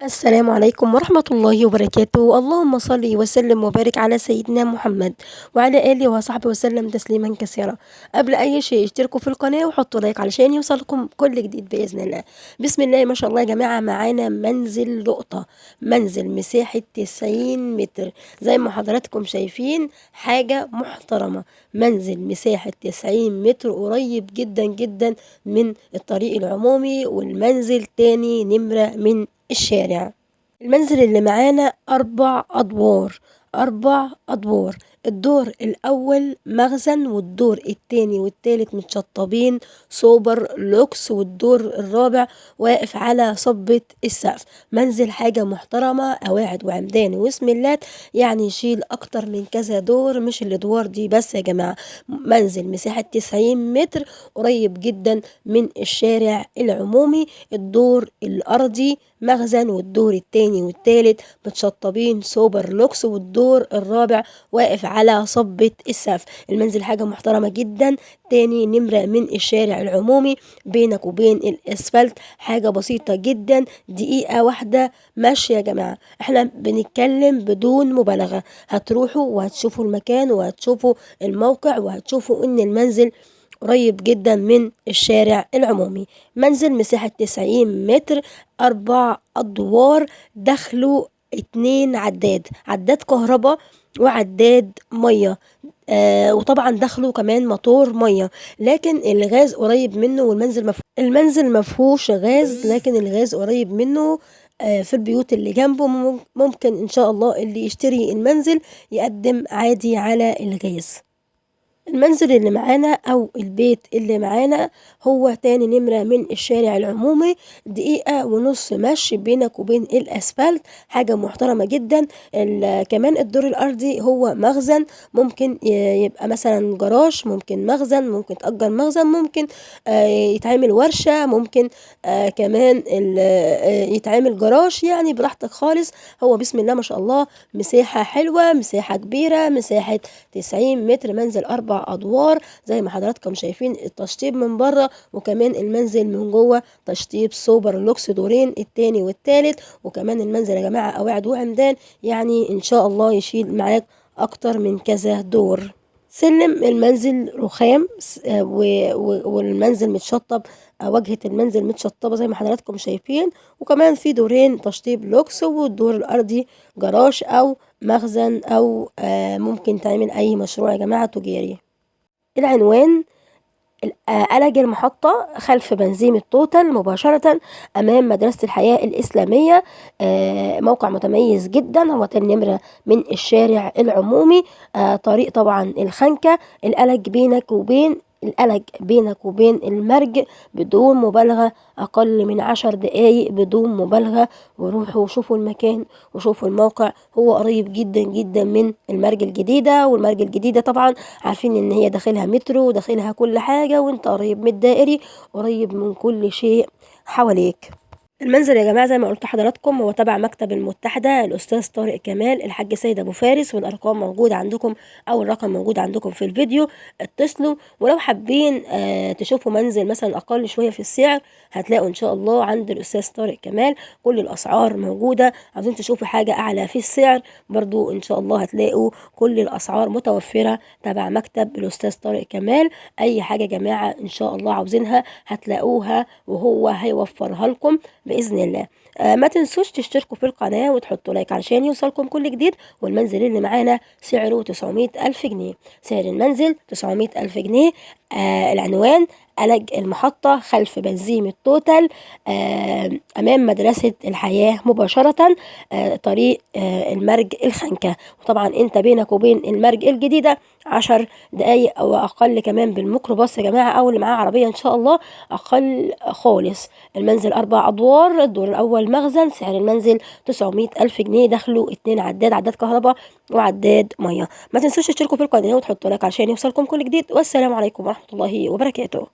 السلام عليكم ورحمة الله وبركاته. اللهم صل وسلم وبارك على سيدنا محمد وعلى آله وصحبه وسلم تسليما كثيرا. قبل أي شيء اشتركوا في القناة وحطوا لايك علشان يوصلكم كل جديد بإذن الله. بسم الله ما شاء الله يا جماعة، معانا منزل لقطة، منزل مساحة 90 متر زي ما حضراتكم شايفين، حاجة محترمة. منزل مساحة 90 متر قريب جدا جدا من الطريق العمومي، والمنزل تاني نمرة من الشارع. المنزل اللي معانا 4 أدوار، 4 أدوار. الدور الأول مخزن، والدور التاني والتالت متشطبين سوبر لوكس، والدور الرابع واقف على صبة السقف. منزل حاجة محترمة، قواعد وعمدان وسملات، يعني يشيل أكتر من كذا دور، مش الأدوار دي بس يا جماعة. منزل مساحة 90 متر قريب جدا من الشارع العمومي. الدور الأرضي مخزن، والدور التاني والتالت متشطبين سوبر لوكس، والدور الرابع واقف على صبة السقف. المنزل حاجة محترمة جدا، تاني نمرة من الشارع العمومي، بينك وبين الاسفلت حاجة بسيطة جدا، دقيقة واحدة ماشي يا جماعة. احنا بنتكلم بدون مبالغة، هتروحوا وهتشوفوا المكان وهتشوفوا الموقع وهتشوفوا ان المنزل قريب جدا من الشارع العمومي. منزل مساحة 90 متر، 4 أدوار، دخله 2 عداد كهرباء وعداد مية. وطبعا دخله كمان موتور مية، لكن الغاز قريب منه، والمنزل المنزل مفهوش غاز، لكن الغاز قريب منه. في البيوت اللي جنبه ممكن ان شاء الله اللي يشتري المنزل يقدم عادي على الغاز. المنزل اللي معانا أو البيت اللي معانا هو تاني نمرة من الشارع العمومي، دقيقة ونص مشي بينك وبين الأسفلت، حاجة محترمة جدا. كمان الدور الأرضي هو مخزن، ممكن يبقى مثلا جراج، ممكن مخزن، ممكن تأجر مخزن، ممكن يتعمل ورشة، ممكن كمان يتعمل جراج، يعني براحتك خالص. هو بسم الله ما شاء الله مساحة حلوة، مساحة كبيرة، مساحة 90 متر، منزل 4 أدوار زي ما حضراتكم شايفين. التشطيب من بره وكمان المنزل من جوه تشطيب سوبر لوكس، دورين التاني والتالت. وكمان المنزل يا جماعة قواعد وعمدان، يعني إن شاء الله يشيل معاك أكتر من كذا دور. سلم المنزل رخام، والمنزل متشطب، واجهة المنزل متشطبة زي ما حضراتكم شايفين. وكمان في دورين تشطيب لوكس، والدور الأرضي جراج أو مخزن، أو ممكن تعمل أي مشروع يا جماعة تجاري. العنوان قلج المحطة خلف بنزيم التوتال مباشرة أمام مدرسة الحياة الإسلامية. موقع متميز جدا، هو تاني نمرة من الشارع العمومي. طريق طبعا الخنكة. القلج بينك وبين المرج بدون مبالغة أقل من 10 دقايق بدون مبالغة. وروحوا وشوفوا المكان وشوفوا الموقع، هو قريب جدا جدا من المرج الجديدة. والمرج الجديدة طبعا عارفين ان هي داخلها مترو وداخلها كل حاجة، وانت قريب من الدائري، قريب من كل شيء حواليك. المنزل يا جماعة زي ما قلت لحضراتكم هو تبع مكتب المتحدة الأستاذ طارق كمال، الحاج سيد أبو فارس، والأرقام موجودة عندكم أو الرقم موجود عندكم في الفيديو. اتصلوا، ولو حابين تشوفوا منزل مثلا أقل شوية في السعر، هتلاقوا إن شاء الله عند الأستاذ طارق كمال كل الأسعار موجودة. عاوزين تشوفوا حاجة أعلى في السعر برضو إن شاء الله هتلاقوا كل الأسعار متوفرة تبع مكتب الأستاذ طارق كمال. أي حاجة يا جماعة إن شاء الله عاوزينها هتلاقوها، وهو هيوفرها لكم بإذن الله. ما تنسوش تشتركوا في القناة وتحطوا لايك علشان يوصلكم كل جديد. والمنزل اللي معانا سعره 900 ألف جنيه، سعر المنزل 900 ألف جنيه. العنوان قلج المحطة خلف بنزيم التوتال، أمام مدرسة الحياة مباشرة، طريق المرج الخنكة. وطبعا انت بينك وبين المرج الجديدة 10 دقايق أو أقل، كمان بالميكروباص يا جماعة أو اللي معاه عربية إن شاء الله أقل خالص. المنزل 4 أدوار، الدور الأول مخزن، سعر المنزل 900 ألف جنيه، دخله 2 عداد كهرباء وعداد مية. ما تنسوش تشتركوا في القناة وتحطوا لايك عشان يوصلكم كل جديد. والسلام عليكم ورحمة الله وبركاته.